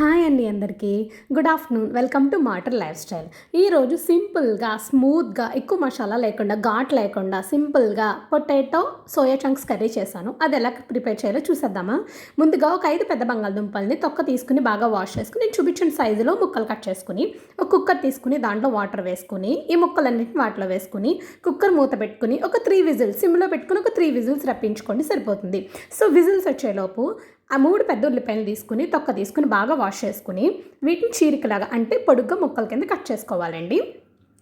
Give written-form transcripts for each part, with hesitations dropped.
Hi అండి అందరికీ good afternoon. Welcome to matter life style. ఈరోజు సింపుల్గా స్మూత్గా ఎక్కువ మసాలా లేకుండా ఘాట్ లేకుండా సింపుల్గా పొటాటో సోయా చంక్స్ కర్రీ చేశాను. అది ఎలా ప్రిపేర్ చేయాలో చూసేద్దామా. ముందుగా ఒక 5 పెద్ద బంగాళదుంపల్ని తొక్క తీసుకుని బాగా వాష్ చేసుకుని నేను చూపించిన సైజులో ముక్కలు కట్ చేసుకుని ఒక కుక్కర్ తీసుకుని దాంట్లో వాటర్ వేసుకుని ఈ ముక్కలన్నింటిని వాటిలో వేసుకుని కుక్కర్ మూత పెట్టుకుని ఒక 3 విజిల్స్ సిమ్లో పెట్టుకుని ఒక 3 విజిల్స్ రప్పించుకోండి, సరిపోతుంది. సో విజిల్స్ వచ్చేలోపు ఆ 3 పెద్ద ఉల్లిపాయలు తీసుకుని తొక్క తీసుకుని బాగా వాష్ చేసుకుని వీటిని చీరికలాగా అంటే పొడుగ్గా ముక్కల కింద కట్ చేసుకోవాలండి.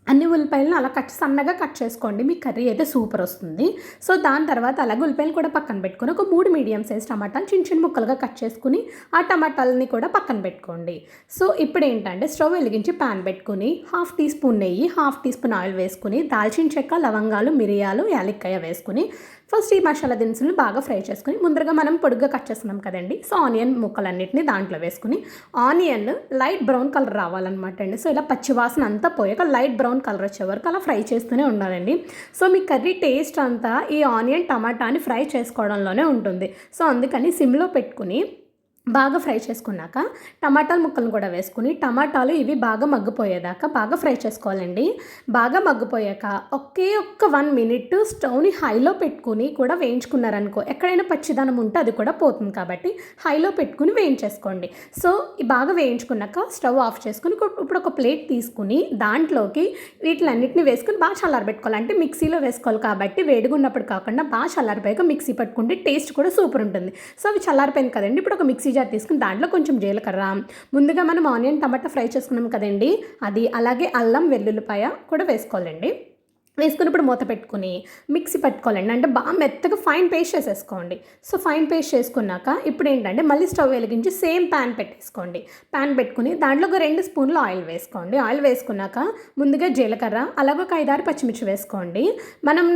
అన్ని ఉల్లిపాయలను అలా సన్నగా కట్ చేసుకోండి, మీ కర్రీ అయితే సూపర్ వస్తుంది. సో దాని తర్వాత అలాగే ఉల్లిపాయలు కూడా పక్కన పెట్టుకొని ఒక 3 మీడియం సైజ్ టమాటాలు చిన్న చిన్న ముక్కలుగా కట్ చేసుకుని ఆ టమాటాలని కూడా పక్కన పెట్టుకోండి. సో ఇప్పుడు ఏంటంటే స్టవ్ వెలిగించి ప్యాన్ పెట్టుకుని 1/2 టీ స్పూన్ నెయ్యి, 1/2 టీ స్పూన్ ఆయిల్ వేసుకుని దాల్చిన చెక్క, లవంగాలు, మిరియాలు, యాలక్కాయ వేసుకుని ఫస్ట్ ఈ మసాలా దినుసులను బాగా ఫ్రై చేసుకుని ముందరగా మనం పొడుగ్గా కట్ చేస్తున్నాం కదండి. సో ఆనియన్ ముక్కలన్నింటినీ దాంట్లో వేసుకుని ఆనియన్ లైట్ బ్రౌన్ కలర్ రావాలన్నమాట అండి. సో ఇలా పచ్చివాసన అంతా పోయాక లైట్ బ్రౌన్ కలర్ వచ్చే వరకు అలా ఫ్రై చేస్తూనే ఉండాలండి. సో మీ కర్రీ టేస్ట్ అంతా ఈ ఆనియన్ టమాటాని ఫ్రై చేసుకోవడంలోనే ఉంటుంది. సో అందుకని సిమ్లో పెట్టుకుని బాగా ఫ్రై చేసుకున్నాక టమాటాల ముక్కలను కూడా వేసుకుని టమాటాలు ఇవి బాగా మగ్గిపోయేదాకా బాగా ఫ్రై చేసుకోవాలండి. బాగా మగ్గిపోయాక ఒక్క 1 మినిట్ స్టవ్ని హైలో పెట్టుకుని కూడా వేయించుకున్నారనుకో ఎక్కడైనా పచ్చిదనం ఉంటే అది కూడా పోతుంది, కాబట్టి హైలో పెట్టుకుని వేయించేసుకోండి. సో బాగా వేయించుకున్నాక స్టవ్ ఆఫ్ చేసుకుని ఇప్పుడు ఒక ప్లేట్ తీసుకుని దాంట్లోకి వీటిలన్నిటిని వేసుకుని బాగా చల్లారబెట్టుకోవాలి. అంటే మిక్సీలో వేసుకోవాలి కాబట్టి వేడిగా ఉన్నప్పుడు కాకుండా బాగా చల్లారిపోయాక మిక్సీ పట్టుకుంటే టేస్ట్ కూడా సూపర్ ఉంటుంది. సో అవి చల్లారిపోయింది కదండి. ఇప్పుడు ఒక మిక్సీ జార్ తీసుకుని దాంట్లో కొంచెం జీలకర్ర, ముందుగా మనం ఆనియన్ టమాటా ఫ్రై చేసుకున్నాం కదండి అది, అలాగే అల్లం వెల్లుల్లిపాయ కూడా వేసుకోవాలండి. వేసుకుని ఇప్పుడు మూత పెట్టుకుని మిక్సీ పట్టుకోవాలండి. అంటే బాగా మెత్తగా ఫైన్ పేస్ట్ చేసేసుకోండి. సో ఫైన్ పేస్ట్ చేసుకున్నాక ఇప్పుడు ఏంటంటే మళ్ళీ స్టవ్ వెలిగించి సేమ్ ప్యాన్ పెట్టేసుకోండి. ప్యాన్ పెట్టుకుని దాంట్లో ఒక 2 స్పూన్లు ఆయిల్ వేసుకోండి. ఆయిల్ వేసుకున్నాక ముందుగా జీలకర్ర అలాగే ఒక 5-6 పచ్చిమిర్చి వేసుకోండి.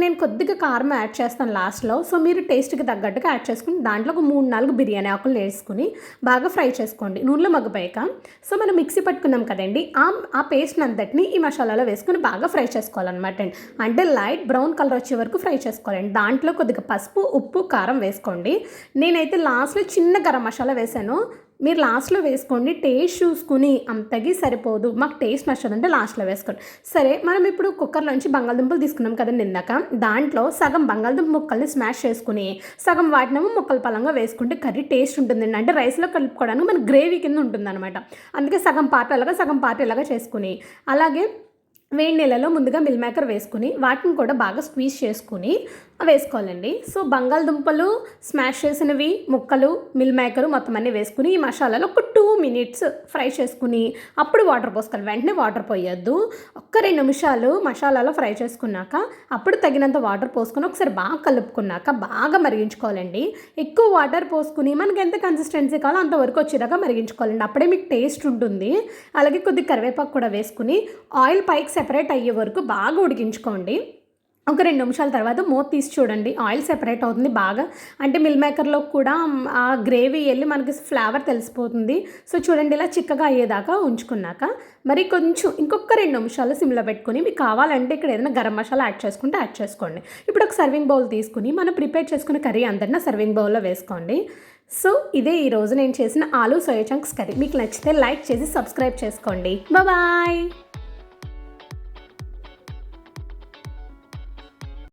నేను కొద్దిగా కారం యాడ్ చేస్తాను లాస్ట్లో. సో మీరు టేస్ట్కి తగ్గట్టుగా యాడ్ చేసుకుని దాంట్లో ఒక 3-4 బిర్యానీ ఆకులు వేసుకుని బాగా ఫ్రై చేసుకోండి నూనెలో మగ్గిపోయాక. సో మనం మిక్సీ పట్టుకున్నాం కదండి ఆ పేస్ట్ అంతటిని ఈ మసాలాలో వేసుకుని బాగా ఫ్రై చేసుకోవాలన్నమాట అండి. అంటే లైట్ బ్రౌన్ కలర్ వచ్చే వరకు ఫ్రై చేసుకోవాలండి. దాంట్లో కొద్దిగా పసుపు, ఉప్పు, కారం వేసుకోండి. నేనైతే లాస్ట్లో చిన్న గరం మసాలా వేసాను, మీరు లాస్ట్లో వేసుకోండి. టేస్ట్ చూసుకుని అంతగి సరిపోదు, మాకు టేస్ట్ నచ్చదంటే లాస్ట్లో వేసుకోండి. సరే మనం ఇప్పుడు కుక్కర్లోంచి బంగాళదుంపలు తీసుకున్నాం కదండి ఇందాక, దాంట్లో సగం బంగాళదుంప ముక్కల్ని స్మాష్ చేసుకుని సగం వాటినేమో ముక్కల పలంగా వేసుకుంటే కర్రీ టేస్ట్ ఉంటుందండి. అంటే రైస్లో కలుపుకోవడానికి మన గ్రేవీ కింద ఉంటుందన్నమాట. అందుకే సగం పార్ట్ అలాగా సగం పార్ట్ ఇలాగా చేసుకుని అలాగే వేడి నీళ్ళలో ముందుగా మిల్ మేకర్ వేసుకుని వాటిని కూడా బాగా స్క్వీజ్ చేసుకుని వేసుకోవాలండి. సో బంగాళదుంపలు స్మాష్ చేసినవి ముక్కలు మిల్ మేకరు మొత్తం అన్నీ వేసుకుని ఈ మసాలాలో ఒక 2 మినిట్స్ ఫ్రై చేసుకుని అప్పుడు వాటర్ పోసుకోవాలి. వెంటనే వాటర్ పోయొద్దు. ఒక్క 2 నిమిషాలు మసాలాలో ఫ్రై చేసుకున్నాక అప్పుడు తగినంత వాటర్ పోసుకొని ఒకసారి బాగా కలుపుకున్నాక బాగా మరిగించుకోవాలండి. ఎక్కువ వాటర్ పోసుకుని మనకి ఎంత కన్సిస్టెన్సీ కావాలో అంతవరకు వచ్చేదాకా మరిగించుకోవాలండి. అప్పుడే మీకు టేస్ట్ ఉంటుంది. అలాగే కొద్దిగా కరివేపాకు కూడా వేసుకుని ఆయిల్ పైకి సెపరేట్ అయ్యే వరకు బాగా ఉడికించుకోండి. ఒక 2 నిమిషాల తర్వాత మూత తీసి చూడండి, ఆయిల్ సెపరేట్ అవుతుంది బాగా. అంటే మిల్ మేకర్లో కూడా ఆ గ్రేవీ వెళ్ళి మనకి ఫ్లేవర్ తెలిసిపోతుంది. సో చూడండి ఇలా చిక్కగా అయ్యేదాకా ఉంచుకున్నాక మరి కొంచెం ఇంకొక 2 నిమిషాలు సిమ్లో పెట్టుకుని మీకు కావాలంటే ఇక్కడ ఏదైనా గరం మసాలా యాడ్ చేసుకుంటే యాడ్ చేసుకోండి. ఇప్పుడు ఒక సర్వింగ్ బౌల్ తీసుకుని మనం ప్రిపేర్ చేసుకున్న కర్రీ అంతటినా సర్వింగ్ బౌల్లో వేసుకోండి. సో ఇదే ఈరోజు నేను చేసిన ఆలు సోయా చంక్స్ కర్రీ. మీకు నచ్చితే లైక్ చేసి సబ్స్క్రైబ్ చేసుకోండి. బాయ్.